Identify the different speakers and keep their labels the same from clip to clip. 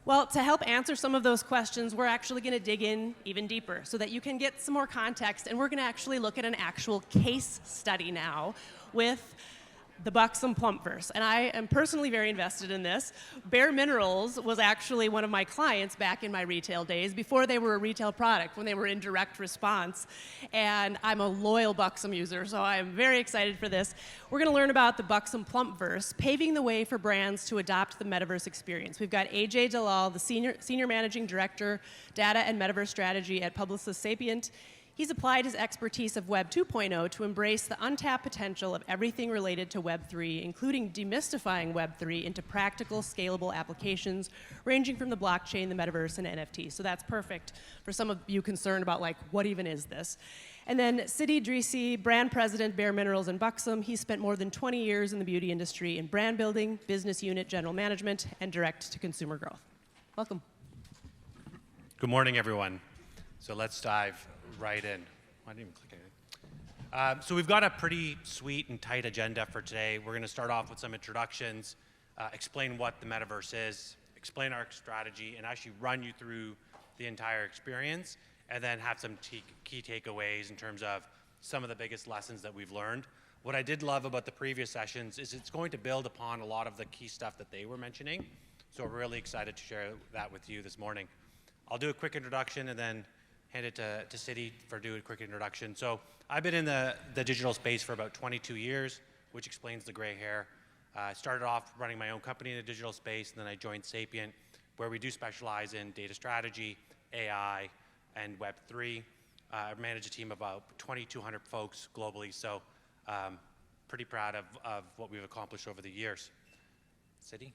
Speaker 1: Well, to help answer some of those questions, we're actually going to dig in even deeper so that you can get some more context, and we're going to actually look at an actual case study now with the BUXOM PlumpVerse, and I am personally very invested in this. bareMinerals was actually one of my clients back in my retail days, before they were a retail product, when they were in direct response, and I'm a loyal BUXOM user, so I'm very excited for this. We're going to learn about the BUXOM PlumpVerse, paving the way for brands to adopt the Metaverse experience. We've got AJ Dalal, the Senior Managing Director, Data and Metaverse Strategy at Publicis Sapient. He's applied his expertise of Web 2.0 to embrace the untapped potential of everything related to Web 3, including demystifying Web 3 into practical, scalable applications, ranging from the blockchain, the metaverse, and NFTs. So that's perfect for some of you concerned about, like, what even is this? And then Sidi, Drissi, brand president, bareMinerals, and BUXOM. He spent more than 20 years in the beauty industry in brand building, business unit, general management, and direct-to-consumer growth. Welcome.
Speaker 2: Good morning, everyone. So let's dive right in. I didn't even click anything. So we've got a pretty sweet and tight agenda for today. We're going to start off with some introductions, explain what the Metaverse is, explain our strategy, and actually run you through the entire experience, and then have some key takeaways in terms of some of the biggest lessons that we've learned. What I did love about the previous sessions is it's going to build upon a lot of the key stuff that they were mentioning. So we're really excited to share that with you this morning. I'll do a quick introduction and then hand it to Sidi for doing a quick introduction. So I've been in the digital space for about 22 years, which explains the gray hair. I started off running my own company in the digital space, and then I joined Sapient, where we do specialize in data strategy, AI, and Web 3. I manage a team of about 2,200 folks globally, so pretty proud of what we've accomplished over the years. Sidi?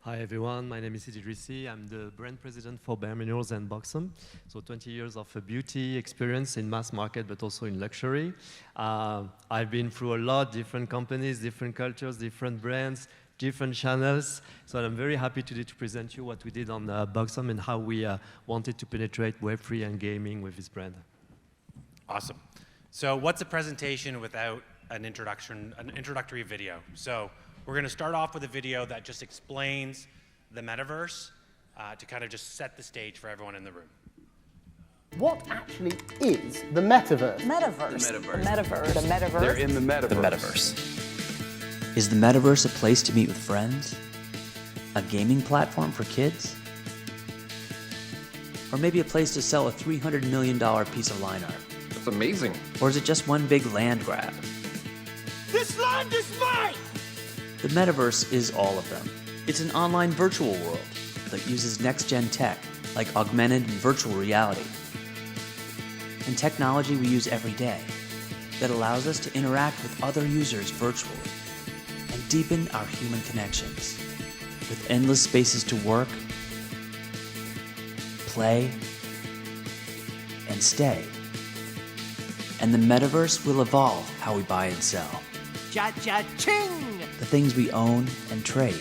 Speaker 3: Hi everyone, my name is Sidi Drissi. I'm the brand president for bareMinerals and BUXOM. So 20 years of beauty experience in mass market, but also in luxury. I've been through a lot, different companies, different cultures, different brands, different channels. So I'm very happy today to present you what we did on BUXOM and how we wanted to penetrate Web3 and gaming with this brand.
Speaker 2: Awesome. So what's a presentation without an introductory video? So we're going to start off with a video that just explains the Metaverse to kind of just set the stage for everyone in the room.
Speaker 4: What actually is the Metaverse?
Speaker 5: Metaverse.
Speaker 6: The
Speaker 5: The
Speaker 6: Metaverse.
Speaker 5: Metaverse. The Metaverse.
Speaker 6: They're in the Metaverse.
Speaker 7: The Metaverse. Is the Metaverse a place to meet with friends? A gaming platform for kids? Or maybe a place to sell a $300 million piece of line art?
Speaker 6: That's amazing.
Speaker 7: Or is it just one big land grab?
Speaker 4: This land is mine!
Speaker 7: The Metaverse is all of them. It's an online virtual world that uses next-gen tech, like augmented and virtual reality, and technology we use every day that allows us to interact with other users virtually and deepen our human connections with endless spaces to work, play, and stay. And the Metaverse will evolve how we buy and sell.
Speaker 4: Cha-cha-ching!
Speaker 7: The things we own and trade,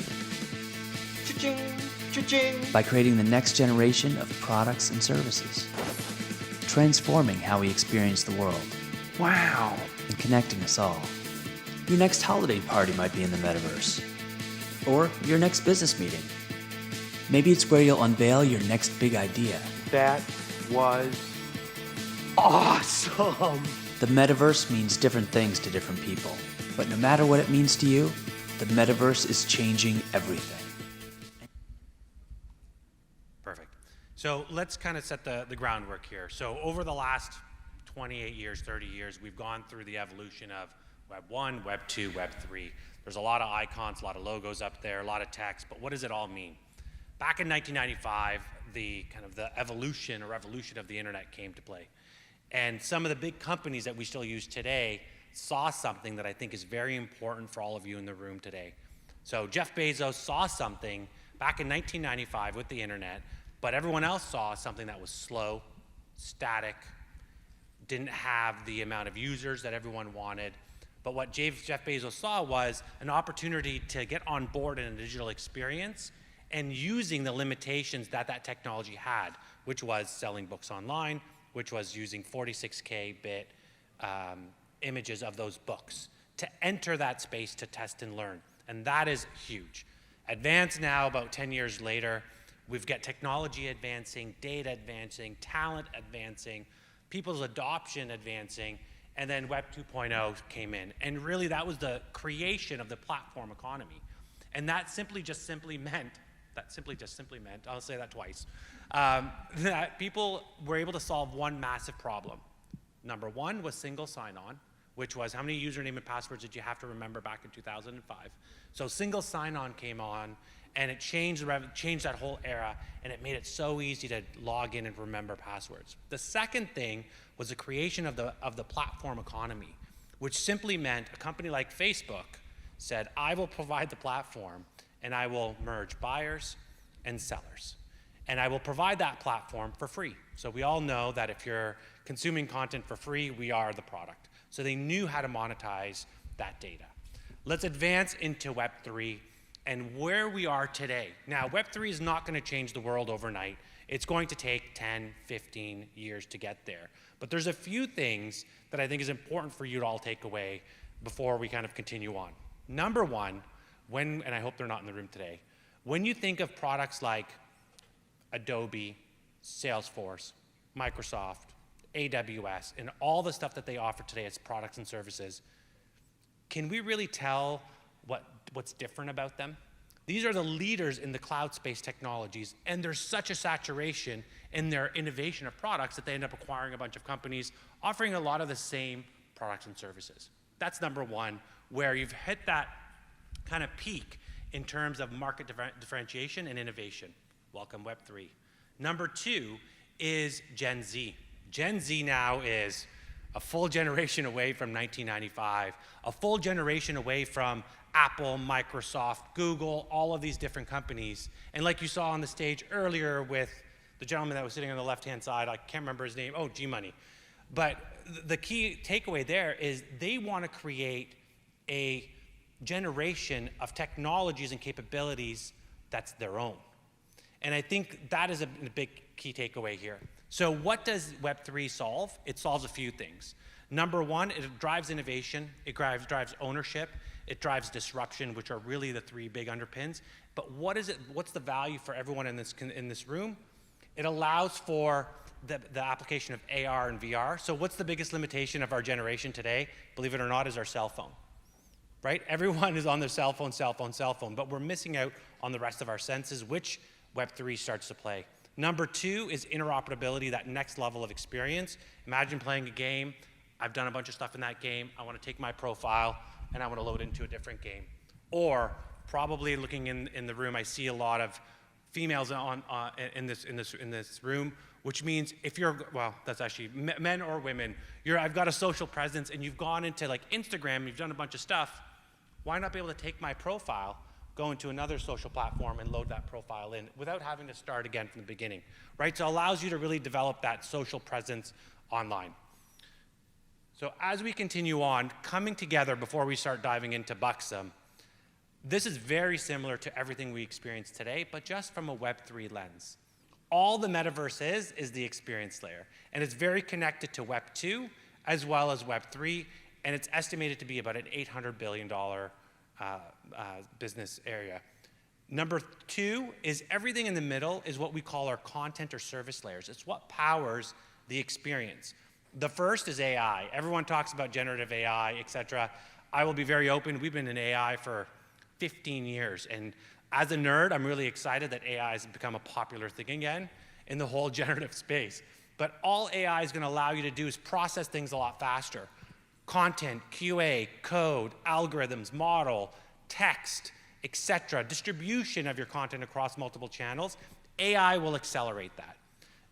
Speaker 4: Cha-ching! Cha-ching!
Speaker 7: by creating the next generation of products and services, transforming how we experience the world,
Speaker 6: Wow.
Speaker 7: and connecting us all. Your next holiday party might be in the Metaverse, or your next business meeting. Maybe it's where you'll unveil your next big idea.
Speaker 6: That was
Speaker 4: Awesome!
Speaker 7: The Metaverse means different things to different people, but no matter what it means to you, the Metaverse is changing everything.
Speaker 2: Perfect. So let's kind of set the groundwork here. So over the last 28 years, 30 years, we've gone through the evolution of Web 1, Web 2, Web 3. There's a lot of icons, a lot of logos up there, a lot of text, but what does it all mean? Back in 1995, the evolution or revolution of the internet came to play. And some of the big companies that we still use today saw something that I think is very important for all of you in the room today. So Jeff Bezos saw something back in 1995 with the internet, but everyone else saw something that was slow, static, didn't have the amount of users that everyone wanted. But what Jeff Bezos saw was an opportunity to get on board in a digital experience and using the limitations that that technology had, which was selling books online, which was using 46K bit images of those books to enter that space to test and learn. And that is huge. Advance now, about 10 years later, We've got technology advancing, data advancing, talent advancing, people's adoption advancing, and then Web 2.0 came in. And really that was the creation of the platform economy. And that simply meant, I'll say that twice, that people were able to solve one massive problem. Number one was single sign-on, which was how many username and passwords did you have to remember back in 2005? So single sign-on came on, and it changed that whole era, and it made it so easy to log in and remember passwords. The second thing was the creation of the platform economy, which simply meant a company like Facebook said, I will provide the platform, and I will merge buyers and sellers. And I will provide that platform for free. So we all know that if you're consuming content for free, we are the product. So they knew how to monetize that data. Let's advance into Web 3 and where we are today. Now, Web 3 is not going to change the world overnight. It's going to take 10, 15 years to get there. But there's a few things that I think is important for you to all take away before we kind of continue on. Number one, and I hope they're not in the room today, when you think of products like Adobe, Salesforce, Microsoft, AWS, and all the stuff that they offer today as products and services, can we really tell what's different about them? These are the leaders in the cloud space technologies, and there's such a saturation in their innovation of products that they end up acquiring a bunch of companies offering a lot of the same products and services. That's number one, where you've hit that kind of peak in terms of market differentiation and innovation. Welcome, Web 3. Number two is Gen Z. Gen Z now is a full generation away from 1995, a full generation away from Apple, Microsoft, Google, all of these different companies. And like you saw on the stage earlier with the gentleman that was sitting on the left-hand side, I can't remember his name, oh, G-Money. But the key takeaway there is they want to create a generation of technologies and capabilities that's their own. And I think that is a big key takeaway here. So what does Web 3 solve? It solves a few things. Number one, it drives innovation, it drives ownership, it drives disruption, which are really the three big underpins. But what's the value for everyone in this room? It allows for the application of AR and VR. So what's the biggest limitation of our generation today? Believe it or not, is our cell phone. Right? Everyone is on their cell phone, but we're missing out on the rest of our senses, which Web 3 starts to play. Number two is interoperability, that next level of experience. Imagine playing a game. I've done a bunch of stuff in that game. I want to take my profile and I want to load into a different game. Or probably looking in the room, I see a lot of females in this room, which means if you're, well, that's actually men or women, I've got a social presence and you've gone into like Instagram, you've done a bunch of stuff. Why not be able to take my profile, go into another social platform and load that profile in without having to start again from the beginning, right? So it allows you to really develop that social presence online. So as we continue on, coming together before we start diving into BUXOM, this is very similar to everything we experience today, but just from a Web 3 lens. All the Metaverse is the experience layer, and it's very connected to Web 2 as well as Web 3, and it's estimated to be about an $800 billion business area. Number two is everything in the middle is what we call our content or service layers. It's what powers the experience. The first is AI. Everyone talks about generative AI, et cetera. I will be very open. We've been in AI for 15 years, and as a nerd, I'm really excited that AI has become a popular thing again in the whole generative space. But all AI is going to allow you to do is process things a lot faster. Content, QA, code, algorithms, model, text, etc., distribution of your content across multiple channels, AI will accelerate that.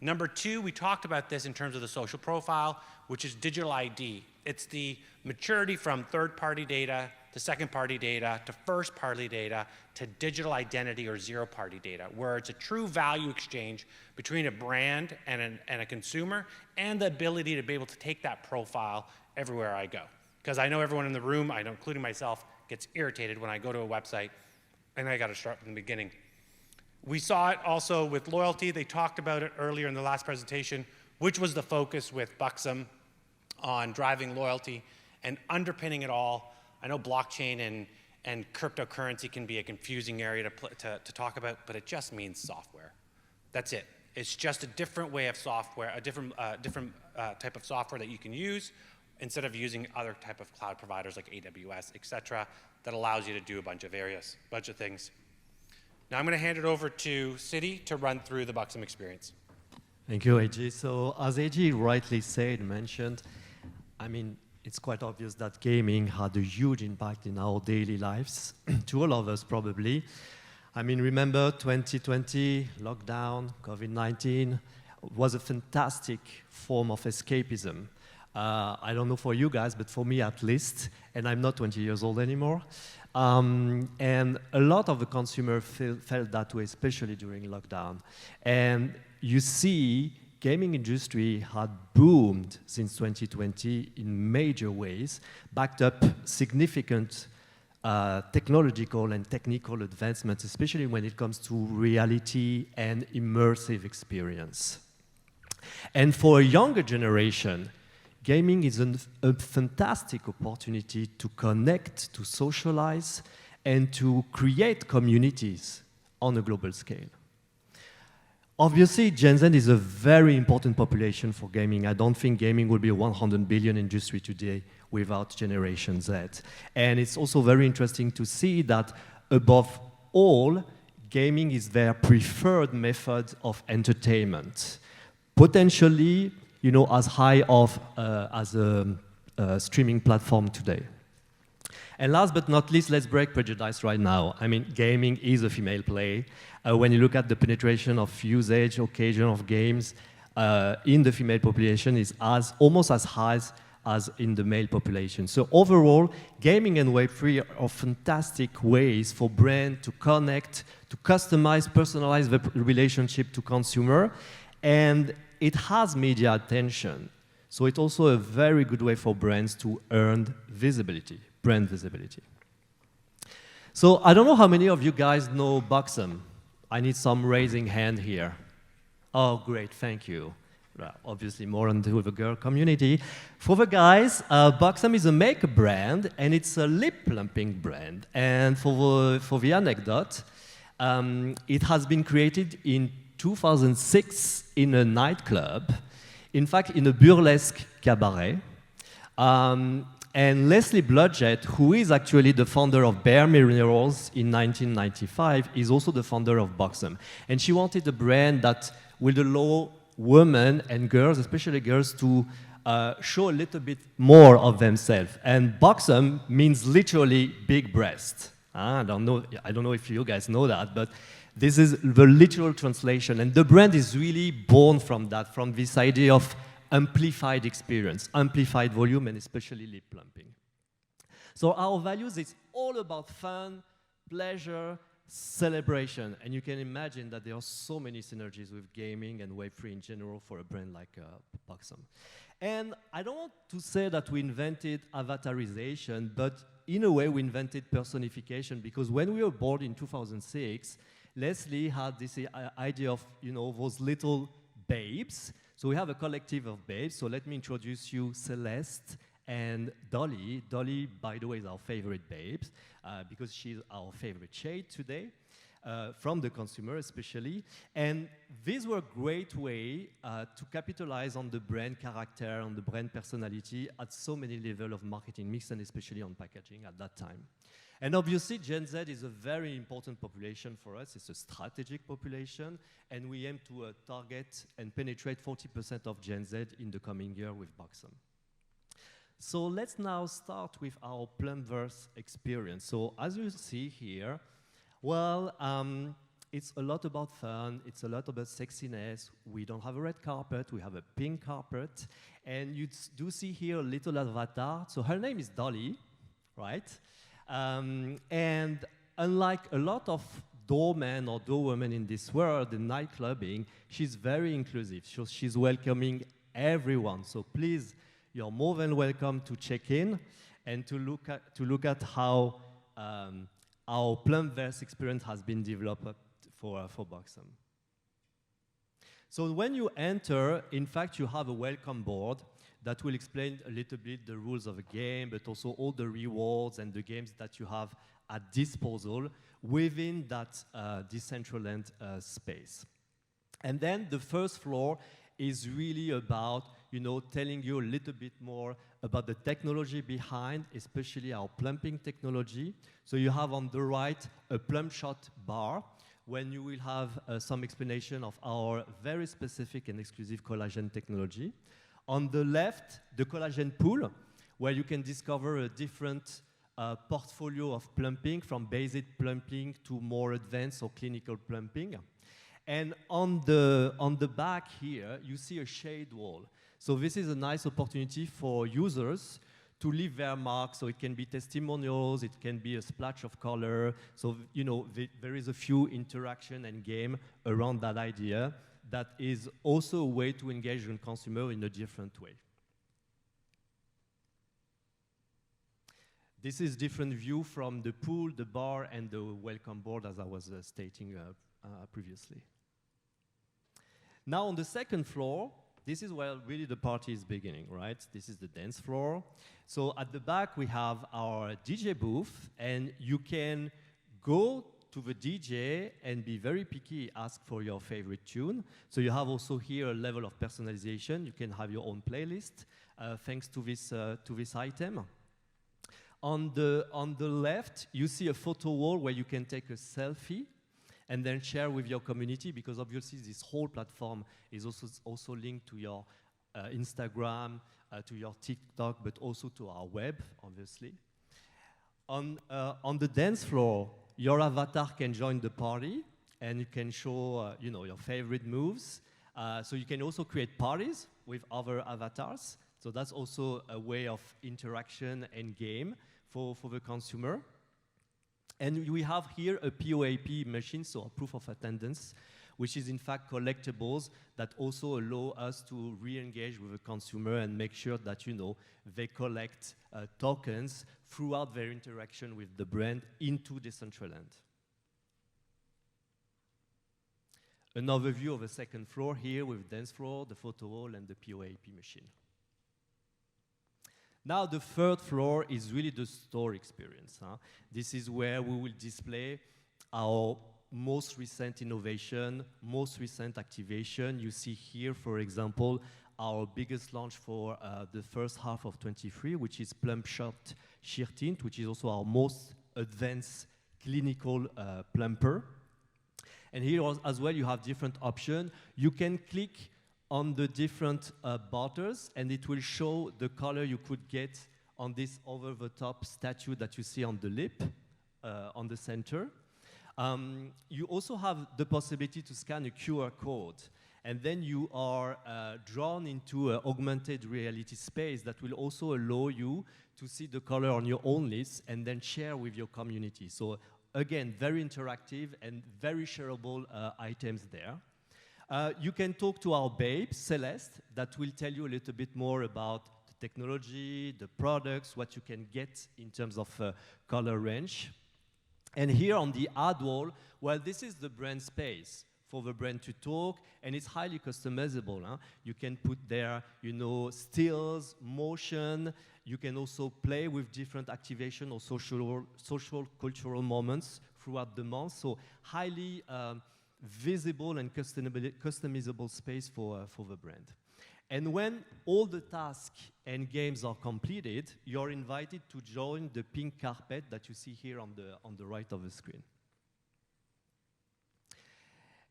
Speaker 2: Number two, we talked about this in terms of the social profile, which is digital ID. It's the maturity from third-party data to second-party data to first-party data to digital identity or zero-party data, where it's a true value exchange between a brand and a consumer, and the ability to be able to take that profile everywhere I go. Because I know everyone in the room, I know, including myself, gets irritated when I go to a website and I got to start from the beginning. We saw it also with loyalty. They talked about it earlier in the last presentation, which was the focus with BUXOM on driving loyalty and underpinning it all. I know blockchain and cryptocurrency can be a confusing area to talk about, but it just means software. That's it. It's just a different way of software, a different type of software that you can use instead of using other type of cloud providers like AWS, et cetera, that allows you to do a bunch of things. Now I'm going to hand it over to Sidi to run through the BUXOM experience.
Speaker 3: Thank you, AG. So as AG rightly mentioned, I mean, it's quite obvious that gaming had a huge impact in our daily lives, to all of us probably. I mean, remember 2020, lockdown, COVID-19 was a fantastic form of escapism. I don't know for you guys, but for me at least, and I'm not 20 years old anymore. And a lot of the consumers felt that way, especially during lockdown. And you see, gaming industry had boomed since 2020 in major ways, backed up significant technological and technical advancements, especially when it comes to reality and immersive experience. And for a younger generation, gaming is a fantastic opportunity to connect, to socialize, and to create communities on a global scale. Obviously, Gen Z is a very important population for gaming. I don't think gaming will be a 100 billion industry today without Generation Z. And it's also very interesting to see that, above all, gaming is their preferred method of entertainment. Potentially, you know, as high as a streaming platform today. And last but not least, let's break prejudice right now. I mean, gaming is a female play. When you look at the penetration of usage, occasion of games in the female population is almost as high as in the male population. So overall, gaming and Web3 are fantastic ways for brands to connect, to customize, personalize the relationship to consumer, and it has media attention. So it's also a very good way for brands to earn visibility, brand visibility. So I don't know how many of you guys know BUXOM. I need some raising hand here. Oh, great, thank you. Well, obviously more on the girl community. For the guys, BUXOM is a makeup brand, and it's a lip plumping brand. And for the anecdote, it has been created in 2006 in a nightclub, in fact, in a burlesque cabaret. And Leslie Blodgett, who is actually the founder of bareMinerals in 1995, is also the founder of BUXOM. And she wanted a brand that would allow women and girls, especially girls, to show a little bit more of themselves. And BUXOM means literally big breast. I don't know if you guys know that, but this is the literal translation. And the brand is really born from that, from this idea of amplified experience, amplified volume, and especially lip plumping. So our values is all about fun, pleasure, celebration. And you can imagine that there are so many synergies with gaming and Web3 in general for a brand like BUXOM. And I don't want to say that we invented avatarization, but in a way we invented personification, because when we were born in 2006, Leslie had this idea of, you know, those little babes. So we have a collective of babes. So let me introduce you Celeste and Dolly. Dolly, by the way, is our favorite babes because she's our favorite shade today, from the consumer especially. And these were a great way to capitalize on the brand character, on the brand personality at so many levels of marketing mix, and especially on packaging at that time. And obviously, Gen Z is a very important population for us. It's a strategic population, and we aim to target and penetrate 40% of Gen Z in the coming year with BUXOM. So let's now start with our PlumpVerse experience. So as you see here, well, it's a lot about fun. It's a lot about sexiness. We don't have a red carpet. We have a pink carpet. And you do see here a little avatar. So her name is Dolly, right? And unlike a lot of doormen or doorwomen in this world, in nightclubbing, she's very inclusive. So she's welcoming everyone. So please, you're more than welcome to check in and to look at how our PlumpVerse experience has been developed for BUXOM. So when you enter, in fact, you have a welcome board that will explain a little bit the rules of a game, but also all the rewards and the games that you have at disposal within that Decentraland space. And then the first floor is really about, telling you a little bit more about the technology behind, especially our plumping technology. So you have on the right a plump shot bar, when you will have some explanation of our very specific and exclusive collagen technology. On the left, the collagen pool, where you can discover a different portfolio of plumping, from basic plumping to more advanced or clinical plumping. And on the back here, you see a shade wall. So this is a nice opportunity for users to leave their marks. So it can be testimonials, it can be a splash of color. So, there is a few interaction and game around that idea that is also a way to engage the consumer in a different way. This is different view from the pool, the bar, and the welcome board, as I was stating previously. Now on the second floor, this is where really the party is beginning, right? This is the dance floor. So at the back, we have our DJ booth, and you can go to the DJ and be very picky, ask for your favorite tune. So you have also here a level of personalization. You can have your own playlist thanks to this item. On the left, you see a photo wall where you can take a selfie and then share with your community, because obviously this whole platform is also linked to your Instagram, to your TikTok, but also to our web, obviously. On the dance floor, your avatar can join the party, and you can show your favorite moves. So you can also create parties with other avatars. So that's also a way of interaction and game for the consumer. And we have here a POAP machine, so a proof of attendance, which is in fact collectibles that also allow us to re-engage with the consumer and make sure that they collect tokens throughout their interaction with the brand into Decentraland. Another view of the second floor here with dance floor, the photo wall, and the POAP machine. Now the third floor is really the store experience. This is where we will display our most recent innovation, most recent activation. You see here, for example, our biggest launch for the first half of 23, which is Plump Shot Sheer Tint, which is also our most advanced clinical plumper. And here as well, you have different options. You can click on the different buttons, and it will show the color you could get on this over-the-top statue that you see on the lip, on the center. You also have the possibility to scan a QR code, and then you are drawn into an augmented reality space that will also allow you to see the color on your own list and then share with your community. So again, very interactive and very shareable items there. You can talk to our babe, Celeste, that will tell you a little bit more about the technology, the products, what you can get in terms of color range. And here on the ad wall, well, this is the brand space for the brand to talk, and it's highly customizable. You can put there, stills, motion. You can also play with different activation or social cultural moments throughout the month. So highly visible and customizable space for the brand. And when all the tasks and games are completed, you're invited to join the pink carpet that you see here on the right of the screen.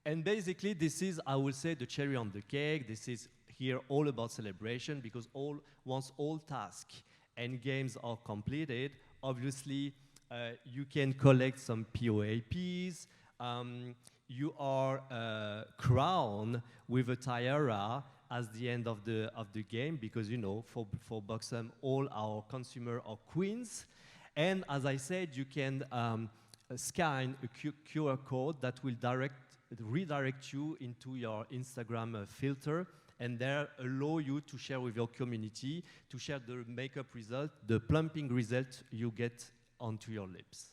Speaker 3: And basically, this is, I would say, the cherry on the cake. This is here all about celebration, because once all tasks and games are completed, obviously, you can collect some POAPs. You are crowned with a tiara at the end of the game, because for BUXOM, all our consumers are queens. And as I said, you can scan a QR code that will redirect you into your Instagram filter, and there allow you to share with your community, to share the makeup result, the plumping result you get onto your lips.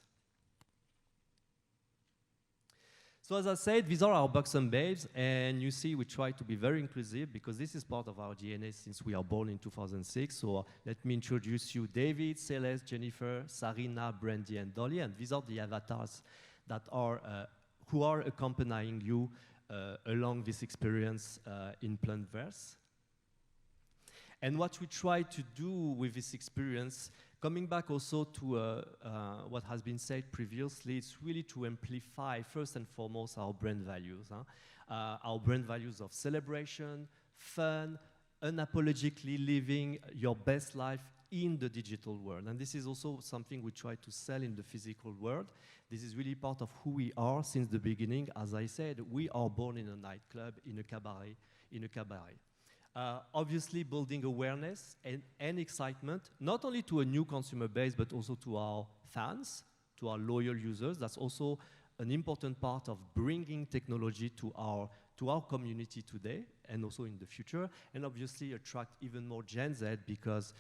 Speaker 3: So as I said, these are our BUXOM babes, and you see we try to be very inclusive, because this is part of our DNA since we are born in 2006. So let me introduce you David, Celeste, Jennifer, Sarina, Brandy, and Dolly, and these are the avatars that are who are accompanying you along this experience in PlumpVerse. And what we try to do with this experience, coming back also to what has been said previously, it's really to amplify, first and foremost, our brand values. Our brand values of celebration, fun, unapologetically living your best life in the digital world. And this is also something we try to sell in the physical world. This is really part of who we are since the beginning. As I said, we are born in a nightclub, in a cabaret, obviously building awareness and excitement, not only to a new consumer base, but also to our fans, to our loyal users. That's also an important part of bringing technology to our community today and also in the future, and obviously attract even more Gen Z because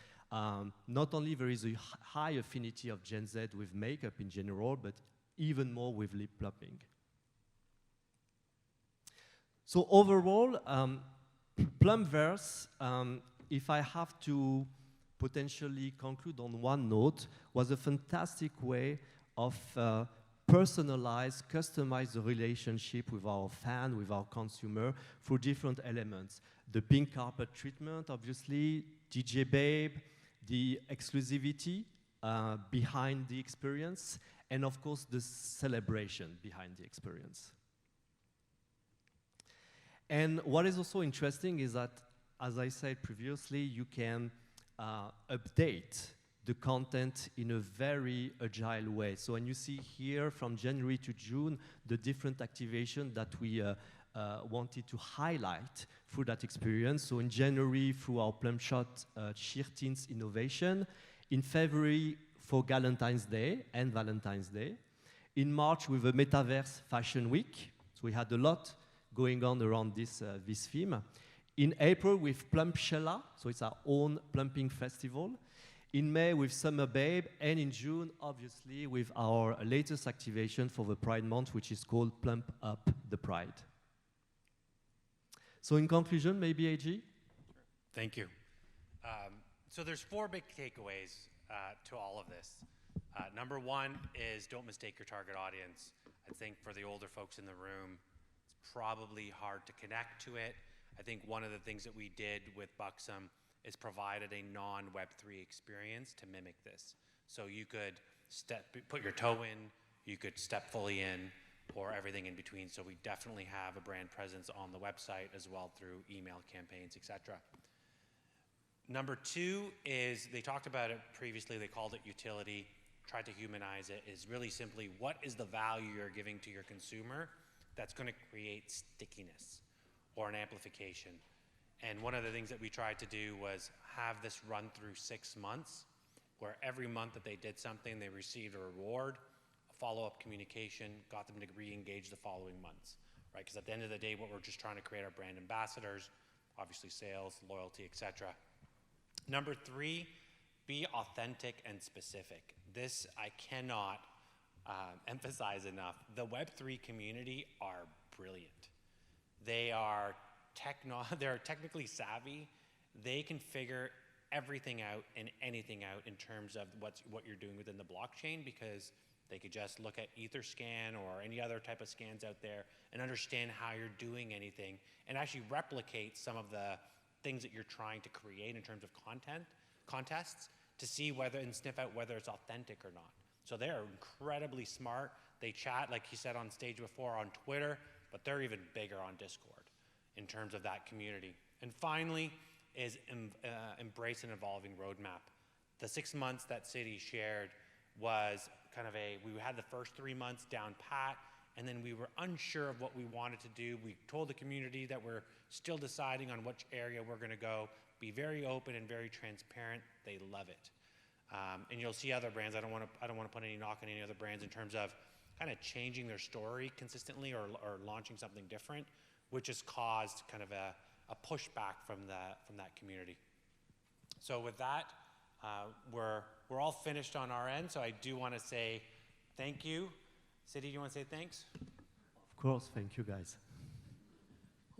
Speaker 3: not only there is a high affinity of Gen Z with makeup in general, but even more with lip plumping. So overall, PlumpVerse, if I have to potentially conclude on one note, was a fantastic way of personalize, customize the relationship with our fan, with our consumer through different elements. The pink carpet treatment, obviously, DJ Babe, the exclusivity behind the experience, and of course the celebration behind the experience. And what is also interesting is that, as I said previously, you can update the content in a very agile way. So when you see here from January to June, the different activation that we wanted to highlight through that experience. So in January, through our Plum Shot Sheer Tints innovation. In February, for Galentine's Day and Valentine's Day. In March, with the Metaverse Fashion Week. So we had a lot going on around this theme. In April, with Plumpshella, so it's our own plumping festival. In May, with Summer Babe, and in June, obviously, with our latest activation for the Pride Month, which is called Plump Up the Pride. So in conclusion, maybe AG?
Speaker 2: Thank you. So there's 4 big takeaways to all of this. Number 1 is don't mistake your target audience. I think for the older folks in the room, it's probably hard to connect to it. I think one of the things that we did with BUXOM is provided a non-Web3 experience to mimic this. So you could put your toe in, you could step fully in, or everything in between. So we definitely have a brand presence on the website as well through email campaigns, etc. Number 2 is, they talked about it previously, they called it utility, tried to humanize it, is really simply what is the value you're giving to your consumer that's going to create stickiness or an amplification. And one of the things that we tried to do was have this run through 6 months, where every month that they did something, they received a reward, a follow-up communication, got them to re-engage the following months, right? Because at the end of the day, what we're just trying to create are brand ambassadors, obviously sales, loyalty, etc. Number 3, be authentic and specific. This I cannot emphasize enough. The Web3 community are brilliant. They are they're technically savvy. They can figure everything out and anything out in terms of what you're doing within the blockchain, because they could just look at Etherscan or any other type of scans out there and understand how you're doing anything and actually replicate some of the things that you're trying to create in terms of contests to see whether and sniff out whether it's authentic or not. So they're incredibly smart. They chat, like he said on stage before, on Twitter, but they're even bigger on Discord in terms of that community. And finally is embrace an evolving roadmap. The 6 months that Sidi shared was kind of we had the first 3 months down pat, and then we were unsure of what we wanted to do. We told the community that we're still deciding on which area we're gonna go, be very open and very transparent. They love it. And you'll see other brands, I don't wanna put any knock on any other brands in terms of kind of changing their story consistently or launching something different, which has caused kind of a pushback from that community. So with that, we're all finished on our end. So I do want to say thank you. Sidi, do you want to say thanks?
Speaker 3: Of course, thank you guys.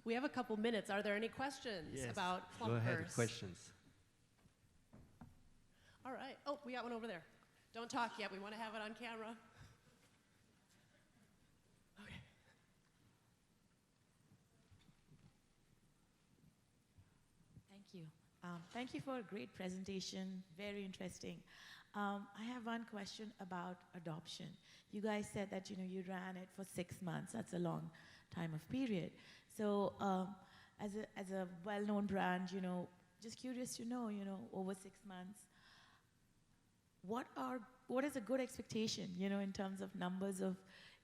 Speaker 1: We have a couple minutes. Are there any questions about PlumpVerse?
Speaker 3: Go ahead, questions.
Speaker 1: All right. Oh, we got one over there. Don't talk yet. We want to have it on camera. Okay.
Speaker 5: Thank you. Thank you for a great presentation, very interesting. I have one question about adoption. You guys said that you ran it for 6 months. That's a long time of period. So as a well-known brand, just curious to know, over 6 months, what is a good expectation, in terms of numbers of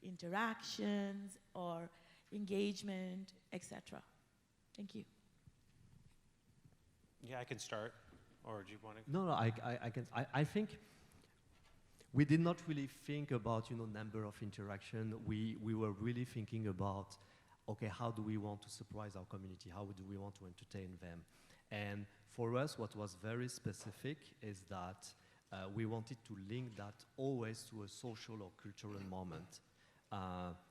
Speaker 5: interactions or engagement, etc. Thank you.
Speaker 2: Yeah, I can start. Or do you want to?
Speaker 3: No, I can. I think we did not really think about number of interaction. We were really thinking about, okay, how do we want to surprise our community? How do we want to entertain them? And for us, what was very specific is that we wanted to link that always to a social or cultural moment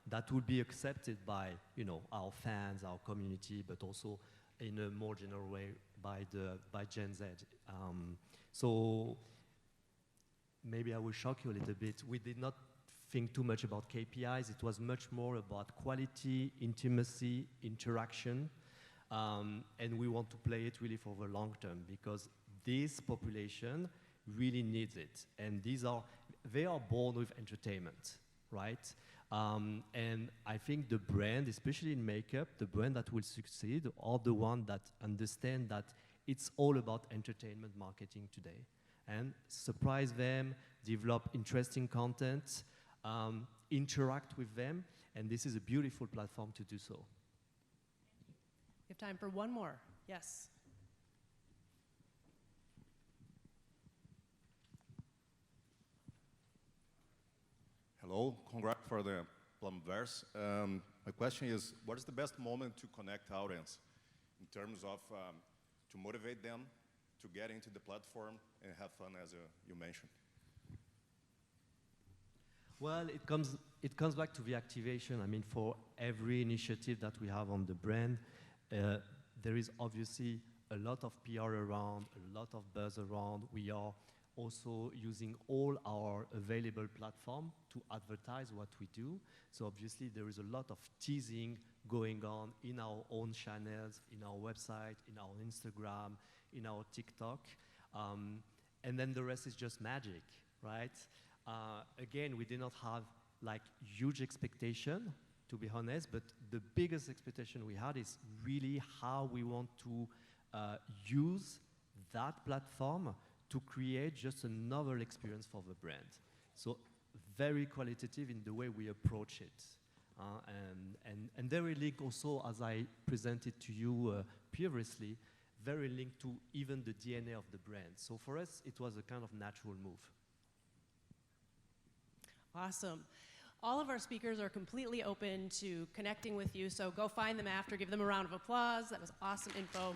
Speaker 3: that would be accepted by our fans, our community, but also in a more general way by Gen Z. So maybe I will shock you a little bit. We did not think too much about KPIs. It was much more about quality, intimacy, interaction, and we want to play it really for the long term because this population really needs it, and they are born with entertainment, right? And I think the brand, especially in makeup, the brand that will succeed are the one that understand that it's all about entertainment marketing today, and surprise them, develop interesting content, interact with them, and this is a beautiful platform to do so.
Speaker 1: We have time for one more. Yes.
Speaker 8: Hello, congrats for the PlumpVerse. My question is, what is the best moment to connect audience in terms of to motivate them to get into the platform and have fun, as you mentioned?
Speaker 3: Well, it comes back to the activation. I mean, for every initiative that we have on the brand, there is obviously a lot of PR around, a lot of buzz around. We are also using all our available platform to advertise what we do. So obviously there is a lot of teasing going on in our own channels, in our website, in our Instagram, in our TikTok. And then the rest is just magic, right? Again, we did not have like huge expectation, to be honest, but the biggest expectation we had is really how we want to use that platform to create just another experience for the brand. So very qualitative in the way we approach it. And very linked also, as I presented to you previously, very linked to even the DNA of the brand. So for us, it was a kind of natural move.
Speaker 1: Awesome. All of our speakers are completely open to connecting with you, so go find them after, give them a round of applause. That was awesome info.